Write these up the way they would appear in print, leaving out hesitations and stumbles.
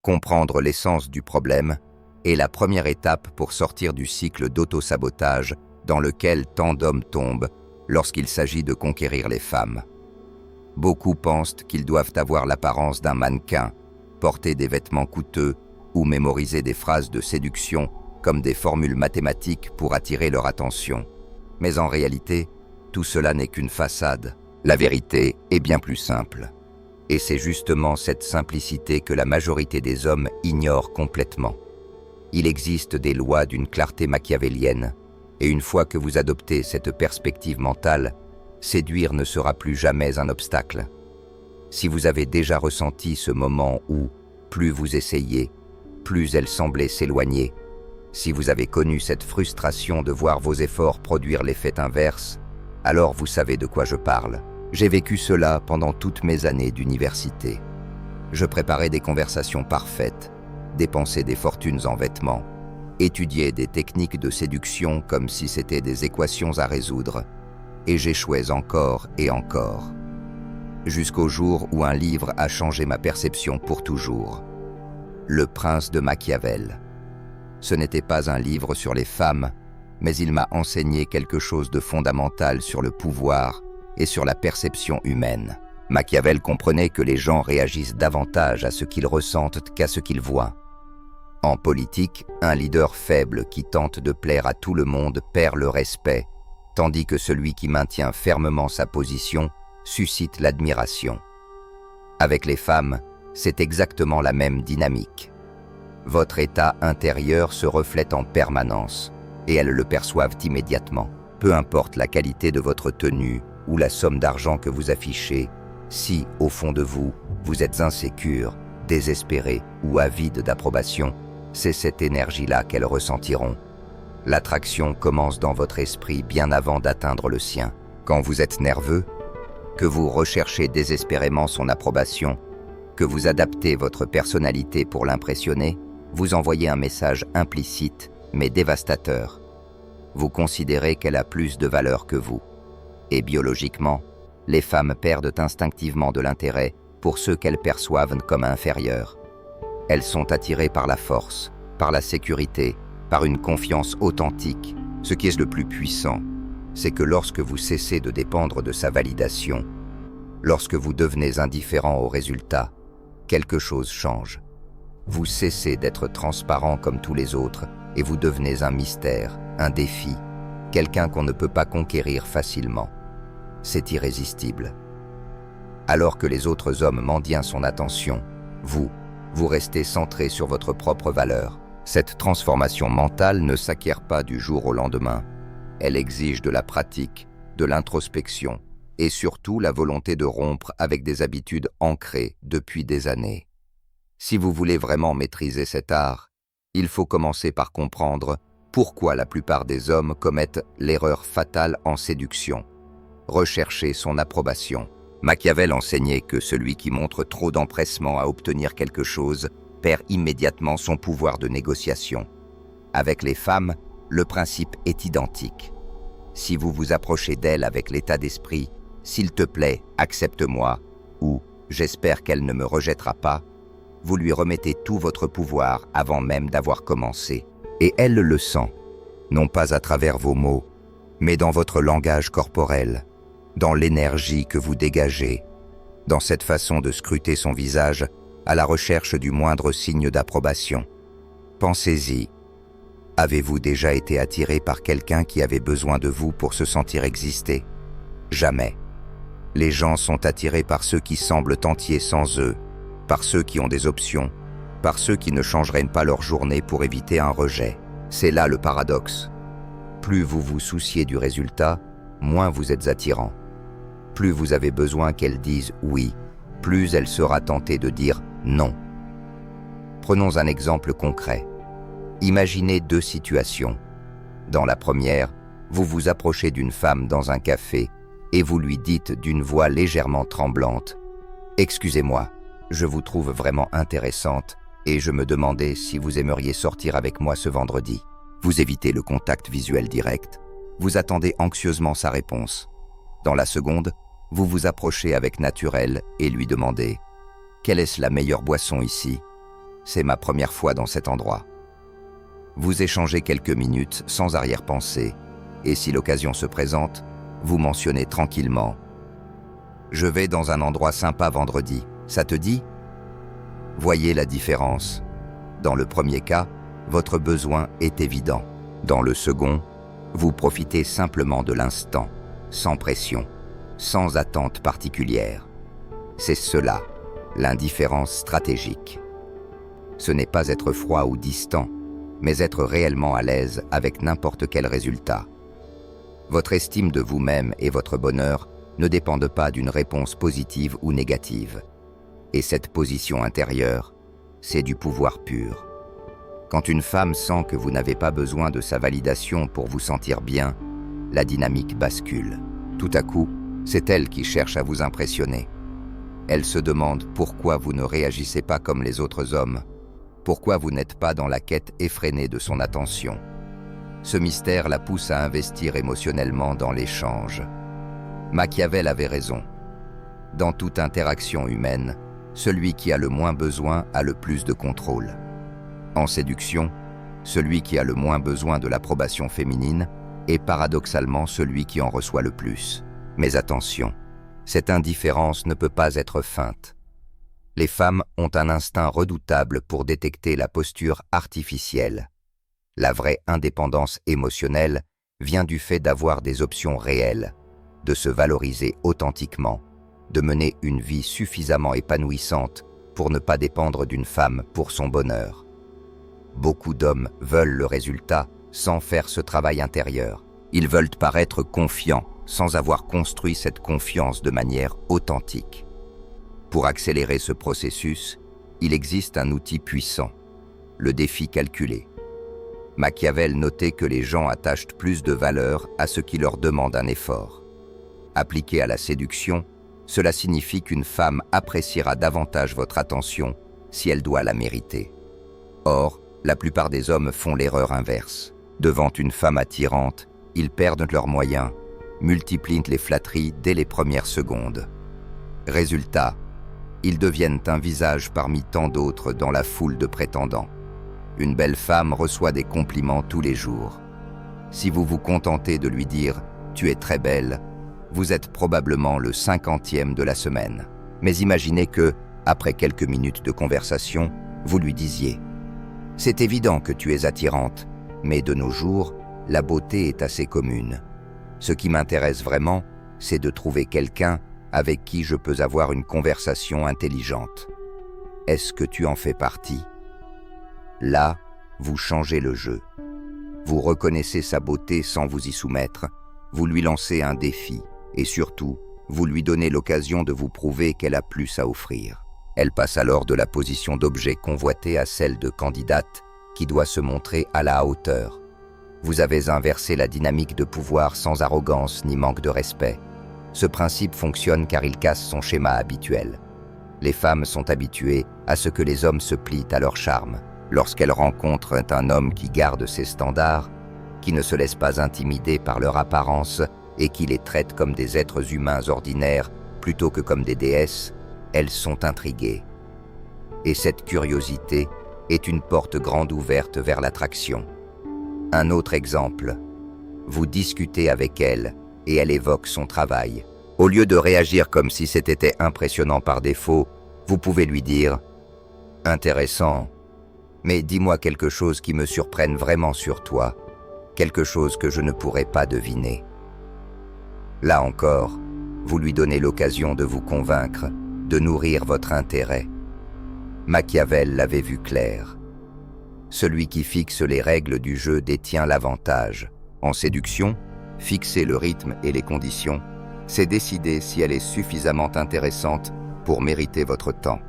Comprendre l'essence du problème est la première étape pour sortir du cycle d'auto-sabotage dans lequel tant d'hommes tombent lorsqu'il s'agit de conquérir les femmes. Beaucoup pensent qu'ils doivent avoir l'apparence d'un mannequin, porter des vêtements coûteux ou mémoriser des phrases de séduction comme des formules mathématiques pour attirer leur attention. Mais en réalité, tout cela n'est qu'une façade. La vérité est bien plus simple. Et c'est justement cette simplicité que la majorité des hommes ignorent complètement. Il existe des lois d'une clarté machiavélienne, et une fois que vous adoptez cette perspective mentale, séduire ne sera plus jamais un obstacle. Si vous avez déjà ressenti ce moment où, plus vous essayez, plus elle semblait s'éloigner, si vous avez connu cette frustration de voir vos efforts produire l'effet inverse, alors vous savez de quoi je parle. J'ai vécu cela pendant toutes mes années d'université. Je préparais des conversations parfaites, dépensais des fortunes en vêtements, étudiais des techniques de séduction comme si c'était des équations à résoudre, et j'échouais encore et encore. Jusqu'au jour où un livre a changé ma perception pour toujours. Le Prince de Machiavel. Ce n'était pas un livre sur les femmes, mais il m'a enseigné quelque chose de fondamental sur le pouvoir et sur la perception humaine. Machiavel comprenait que les gens réagissent davantage à ce qu'ils ressentent qu'à ce qu'ils voient. En politique, un leader faible qui tente de plaire à tout le monde perd le respect, tandis que celui qui maintient fermement sa position suscite l'admiration. Avec les femmes, c'est exactement la même dynamique. Votre état intérieur se reflète en permanence, et elles le perçoivent immédiatement. Peu importe la qualité de votre tenue ou la somme d'argent que vous affichez, si, au fond de vous, vous êtes insécure, désespéré ou avide d'approbation, c'est cette énergie-là qu'elles ressentiront. L'attraction commence dans votre esprit bien avant d'atteindre le sien. Quand vous êtes nerveux, que vous recherchez désespérément son approbation, que vous adaptez votre personnalité pour l'impressionner, vous envoyez un message implicite mais dévastateur. Vous considérez qu'elle a plus de valeur que vous. Et biologiquement, les femmes perdent instinctivement de l'intérêt pour ceux qu'elles perçoivent comme inférieurs. Elles sont attirées par la force, par la sécurité, par une confiance authentique. Ce qui est le plus puissant, c'est que lorsque vous cessez de dépendre de sa validation, lorsque vous devenez indifférent aux résultats, quelque chose change. Vous cessez d'être transparent comme tous les autres et vous devenez un mystère, un défi, quelqu'un qu'on ne peut pas conquérir facilement. C'est irrésistible. Alors que les autres hommes mendient son attention, vous restez centré sur votre propre valeur. Cette transformation mentale ne s'acquiert pas du jour au lendemain. Elle exige de la pratique, de l'introspection et surtout la volonté de rompre avec des habitudes ancrées depuis des années. Si vous voulez vraiment maîtriser cet art, il faut commencer par comprendre pourquoi la plupart des hommes commettent l'erreur fatale en séduction. Rechercher son approbation. Machiavel enseignait que celui qui montre trop d'empressement à obtenir quelque chose perd immédiatement son pouvoir de négociation. Avec les femmes, le principe est identique. Si vous vous approchez d'elles avec l'état d'esprit « s'il te plaît, accepte-moi » ou « j'espère qu'elle ne me rejettera pas », vous lui remettez tout votre pouvoir avant même d'avoir commencé. Et elle le sent, non pas à travers vos mots, mais dans votre langage corporel, dans l'énergie que vous dégagez, dans cette façon de scruter son visage à la recherche du moindre signe d'approbation. Pensez-y. Avez-vous déjà été attiré par quelqu'un qui avait besoin de vous pour se sentir exister? Jamais. Les gens sont attirés par ceux qui semblent entiers sans eux, par ceux qui ont des options, par ceux qui ne changeraient pas leur journée pour éviter un rejet. C'est là le paradoxe. Plus vous vous souciez du résultat, moins vous êtes attirant. Plus vous avez besoin qu'elle dise oui, plus elle sera tentée de dire non. Prenons un exemple concret. Imaginez deux situations. Dans la première, vous vous approchez d'une femme dans un café et vous lui dites d'une voix légèrement tremblante « Excusez-moi, je vous trouve vraiment intéressante et je me demandais si vous aimeriez sortir avec moi ce vendredi. » Vous évitez le contact visuel direct. Vous attendez anxieusement sa réponse. Dans la seconde, vous vous approchez avec naturel et lui demandez « Quelle est la meilleure boisson ici ?» c'est ma première fois dans cet endroit. Vous échangez quelques minutes sans arrière-pensée, et si l'occasion se présente, vous mentionnez tranquillement « Je vais dans un endroit sympa vendredi, ça te dit ?» Voyez la différence. Dans le premier cas, votre besoin est évident. Dans le second, vous profitez simplement de l'instant, sans pression, sans attente particulière. C'est cela, l'indifférence stratégique. Ce n'est pas être froid ou distant, mais être réellement à l'aise avec n'importe quel résultat. Votre estime de vous-même et votre bonheur ne dépendent pas d'une réponse positive ou négative. Et cette position intérieure, c'est du pouvoir pur. Quand une femme sent que vous n'avez pas besoin de sa validation pour vous sentir bien, la dynamique bascule. Tout à coup, c'est elle qui cherche à vous impressionner. Elle se demande pourquoi vous ne réagissez pas comme les autres hommes, pourquoi vous n'êtes pas dans la quête effrénée de son attention. Ce mystère la pousse à investir émotionnellement dans l'échange. Machiavel avait raison. Dans toute interaction humaine, celui qui a le moins besoin a le plus de contrôle. En séduction, celui qui a le moins besoin de l'approbation féminine est paradoxalement celui qui en reçoit le plus. Mais attention, cette indifférence ne peut pas être feinte. Les femmes ont un instinct redoutable pour détecter la posture artificielle. La vraie indépendance émotionnelle vient du fait d'avoir des options réelles, de se valoriser authentiquement, de mener une vie suffisamment épanouissante pour ne pas dépendre d'une femme pour son bonheur. Beaucoup d'hommes veulent le résultat sans faire ce travail intérieur. Ils veulent paraître confiants sans avoir construit cette confiance de manière authentique. Pour accélérer ce processus, il existe un outil puissant, le défi calculé. Machiavel notait que les gens attachent plus de valeur à ce qui leur demande un effort. Appliqué à la séduction, cela signifie qu'une femme appréciera davantage votre attention si elle doit la mériter. Or, la plupart des hommes font l'erreur inverse. Devant une femme attirante, ils perdent leurs moyens, multiplient les flatteries dès les premières secondes. Résultat, ils deviennent un visage parmi tant d'autres dans la foule de prétendants. Une belle femme reçoit des compliments tous les jours. Si vous vous contentez de lui dire « tu es très belle », vous êtes probablement le 50e de la semaine. Mais imaginez que, après quelques minutes de conversation, vous lui disiez « c'est évident que tu es attirante, mais de nos jours, la beauté est assez commune. Ce qui m'intéresse vraiment, c'est de trouver quelqu'un avec qui je peux avoir une conversation intelligente. Est-ce que tu en fais partie ?» Là, vous changez le jeu. Vous reconnaissez sa beauté sans vous y soumettre, vous lui lancez un défi et surtout, vous lui donnez l'occasion de vous prouver qu'elle a plus à offrir. Elle passe alors de la position d'objet convoité à celle de candidate qui doit se montrer à la hauteur. Vous avez inversé la dynamique de pouvoir sans arrogance ni manque de respect. Ce principe fonctionne car il casse son schéma habituel. Les femmes sont habituées à ce que les hommes se plient à leur charme. Lorsqu'elles rencontrent un homme qui garde ses standards, qui ne se laisse pas intimider par leur apparence et qui les traite comme des êtres humains ordinaires plutôt que comme des déesses, elles sont intriguées. Et cette curiosité est une porte grande ouverte vers l'attraction. Un autre exemple. Vous discutez avec elle et elle évoque son travail. Au lieu de réagir comme si c'était impressionnant par défaut, vous pouvez lui dire « Intéressant, mais dis-moi quelque chose qui me surprenne vraiment sur toi, quelque chose que je ne pourrais pas deviner. » Là encore, vous lui donnez l'occasion de vous convaincre, de nourrir votre intérêt. Machiavel l'avait vu clair. Celui qui fixe les règles du jeu détient l'avantage. En séduction, fixer le rythme et les conditions, c'est décider si elle est suffisamment intéressante pour mériter votre temps.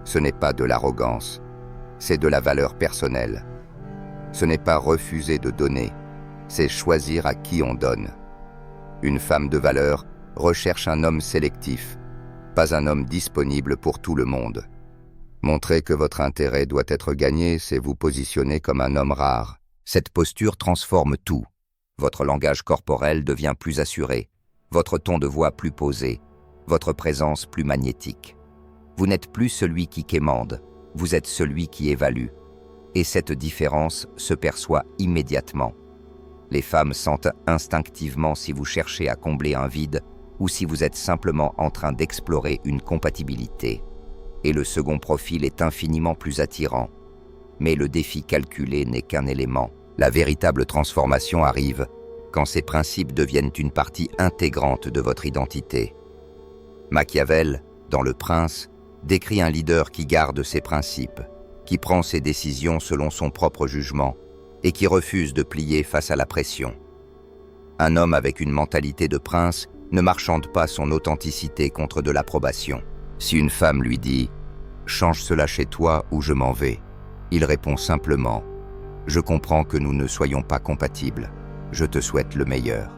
Ce n'est pas de l'arrogance, c'est de la valeur personnelle. Ce n'est pas refuser de donner, c'est choisir à qui on donne. Une femme de valeur recherche un homme sélectif, pas un homme disponible pour tout le monde. Montrer que votre intérêt doit être gagné, c'est vous positionner comme un homme rare. Cette posture transforme tout. Votre langage corporel devient plus assuré, votre ton de voix plus posé, votre présence plus magnétique. Vous n'êtes plus celui qui quémande, vous êtes celui qui évalue. Et cette différence se perçoit immédiatement. Les femmes sentent instinctivement si vous cherchez à combler un vide ou si vous êtes simplement en train d'explorer une compatibilité. Et le second profil est infiniment plus attirant. Mais le défi calculé n'est qu'un élément. La véritable transformation arrive quand ces principes deviennent une partie intégrante de votre identité. Machiavel, dans Le Prince, décrit un leader qui garde ses principes, qui prend ses décisions selon son propre jugement et qui refuse de plier face à la pression. Un homme avec une mentalité de prince ne marchande pas son authenticité contre de l'approbation. Si une femme lui dit « Change cela chez toi ou je m'en vais », il répond simplement « Je comprends que nous ne soyons pas compatibles. Je te souhaite le meilleur. »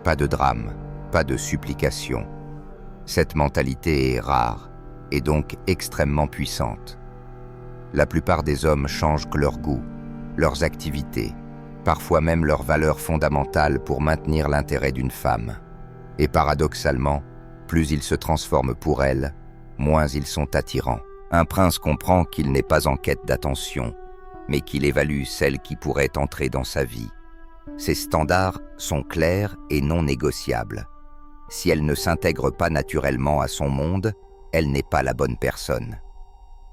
Pas de drame, pas de supplication. Cette mentalité est rare et donc extrêmement puissante. La plupart des hommes changent leurs goûts, leurs activités, parfois même leurs valeurs fondamentales pour maintenir l'intérêt d'une femme. Et paradoxalement, plus ils se transforment pour elle, moins ils sont attirants. Un prince comprend qu'il n'est pas en quête d'attention, mais qu'il évalue celle qui pourrait entrer dans sa vie. Ses standards sont clairs et non négociables. Si elle ne s'intègre pas naturellement à son monde, elle n'est pas la bonne personne.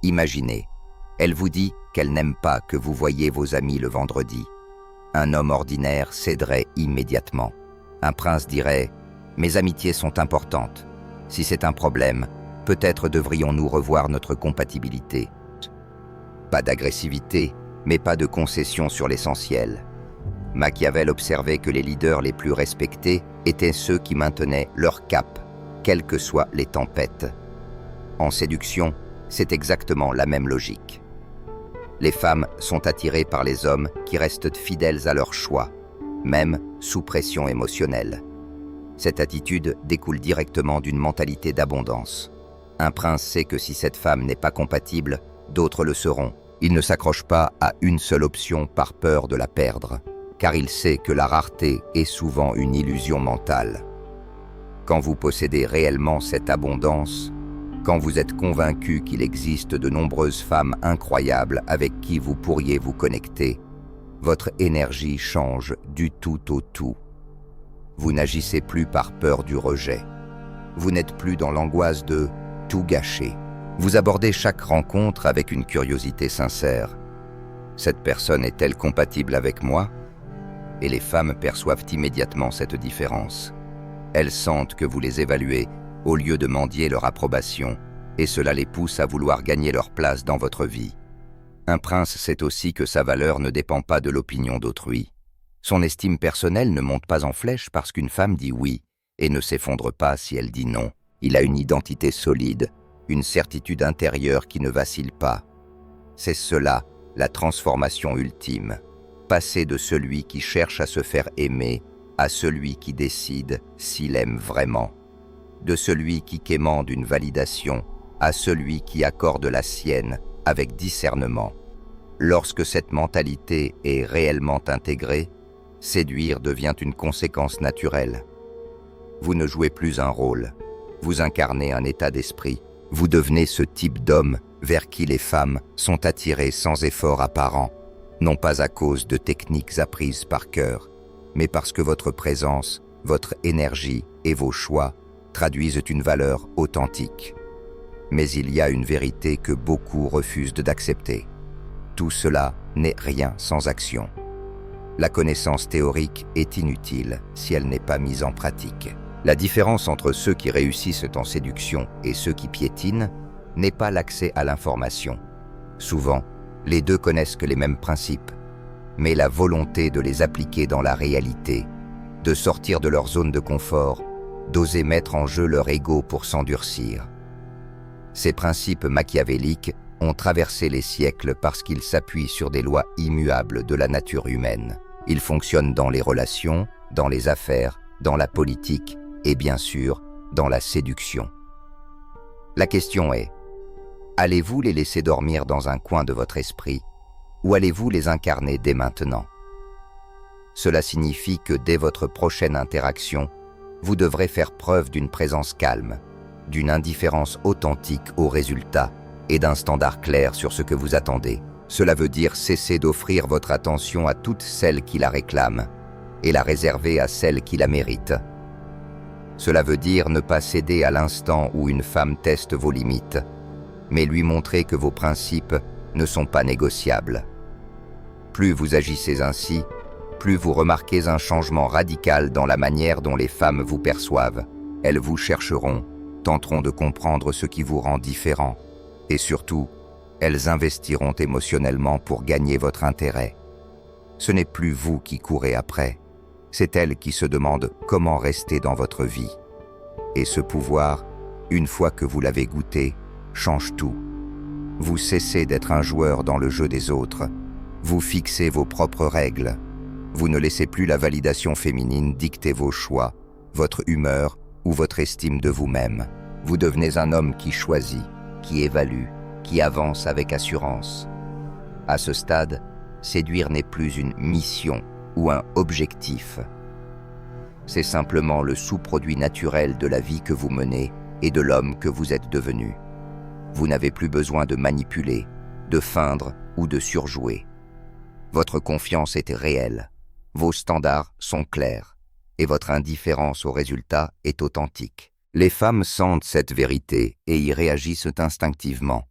Imaginez, elle vous dit qu'elle n'aime pas que vous voyiez vos amis le vendredi. Un homme ordinaire céderait immédiatement. Un prince dirait « Mes amitiés sont importantes. Si c'est un problème, peut-être devrions-nous revoir notre compatibilité. » Pas d'agressivité, mais pas de concession sur l'essentiel. Machiavel observait que les leaders les plus respectés étaient ceux qui maintenaient leur cap, quelles que soient les tempêtes. En séduction, c'est exactement la même logique. Les femmes sont attirées par les hommes qui restent fidèles à leur choix, même sous pression émotionnelle. Cette attitude découle directement d'une mentalité d'abondance. Un prince sait que si cette femme n'est pas compatible, d'autres le seront. Il ne s'accroche pas à une seule option par peur de la perdre, car il sait que la rareté est souvent une illusion mentale. Quand vous possédez réellement cette abondance, quand vous êtes convaincu qu'il existe de nombreuses femmes incroyables avec qui vous pourriez vous connecter, votre énergie change du tout au tout. Vous n'agissez plus par peur du rejet. Vous n'êtes plus dans l'angoisse de tout gâcher. Vous abordez chaque rencontre avec une curiosité sincère. Cette personne est-elle compatible avec moi ? Et les femmes perçoivent immédiatement cette différence. Elles sentent que vous les évaluez au lieu de mendier leur approbation, et cela les pousse à vouloir gagner leur place dans votre vie. Un prince sait aussi que sa valeur ne dépend pas de l'opinion d'autrui. Son estime personnelle ne monte pas en flèche parce qu'une femme dit oui et ne s'effondre pas si elle dit non. Il a une identité solide, une certitude intérieure qui ne vacille pas. C'est cela, la transformation ultime. Passer de celui qui cherche à se faire aimer à celui qui décide s'il aime vraiment. De celui qui quémande une validation à celui qui accorde la sienne avec discernement. Lorsque cette mentalité est réellement intégrée, séduire devient une conséquence naturelle. Vous ne jouez plus un rôle, vous incarnez un état d'esprit, vous devenez ce type d'homme vers qui les femmes sont attirées sans effort apparent, non pas à cause de techniques apprises par cœur, mais parce que votre présence, votre énergie et vos choix traduisent une valeur authentique. Mais il y a une vérité que beaucoup refusent d'accepter. Tout cela n'est rien sans action. La connaissance théorique est inutile si elle n'est pas mise en pratique. La différence entre ceux qui réussissent en séduction et ceux qui piétinent n'est pas l'accès à l'information. Souvent, les deux connaissent que les mêmes principes, mais la volonté de les appliquer dans la réalité, de sortir de leur zone de confort, d'oser mettre en jeu leur ego pour s'endurcir. Ces principes machiavéliques ont traversé les siècles parce qu'ils s'appuient sur des lois immuables de la nature humaine. Ils fonctionnent dans les relations, dans les affaires, dans la politique et bien sûr, dans la séduction. La question est, allez-vous les laisser dormir dans un coin de votre esprit ou allez-vous les incarner dès maintenant ? Cela signifie que dès votre prochaine interaction, vous devrez faire preuve d'une présence calme, d'une indifférence authentique aux résultats et d'un standard clair sur ce que vous attendez. Cela veut dire cesser d'offrir votre attention à toutes celles qui la réclament et la réserver à celles qui la méritent. Cela veut dire ne pas céder à l'instant où une femme teste vos limites, mais lui montrer que vos principes ne sont pas négociables. Plus vous agissez ainsi, plus vous remarquez un changement radical dans la manière dont les femmes vous perçoivent. Elles vous chercheront, tenteront de comprendre ce qui vous rend différent, et surtout, elles investiront émotionnellement pour gagner votre intérêt. Ce n'est plus vous qui courez après, c'est elles qui se demandent comment rester dans votre vie. Et ce pouvoir, une fois que vous l'avez goûté, change tout. Vous cessez d'être un joueur dans le jeu des autres. Vous fixez vos propres règles. Vous ne laissez plus la validation féminine dicter vos choix, votre humeur ou votre estime de vous-même. Vous devenez un homme qui choisit, qui évalue, qui avance avec assurance. À ce stade, séduire n'est plus une mission ou un objectif. C'est simplement le sous-produit naturel de la vie que vous menez et de l'homme que vous êtes devenu. Vous n'avez plus besoin de manipuler, de feindre ou de surjouer. Votre confiance est réelle, vos standards sont clairs et votre indifférence au résultat est authentique. Les femmes sentent cette vérité et y réagissent instinctivement,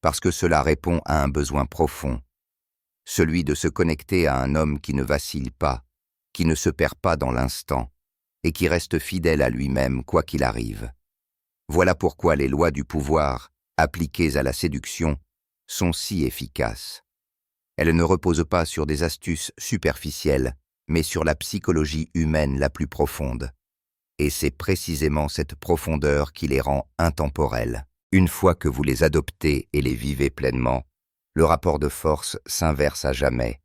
parce que cela répond à un besoin profond, celui de se connecter à un homme qui ne vacille pas, qui ne se perd pas dans l'instant et qui reste fidèle à lui-même quoi qu'il arrive. Voilà pourquoi les lois du pouvoir, appliquées à la séduction, sont si efficaces. Elles ne reposent pas sur des astuces superficielles, mais sur la psychologie humaine la plus profonde. Et c'est précisément cette profondeur qui les rend intemporelles. Une fois que vous les adoptez et les vivez pleinement, le rapport de force s'inverse à jamais,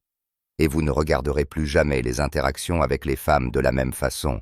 et vous ne regarderez plus jamais les interactions avec les femmes de la même façon.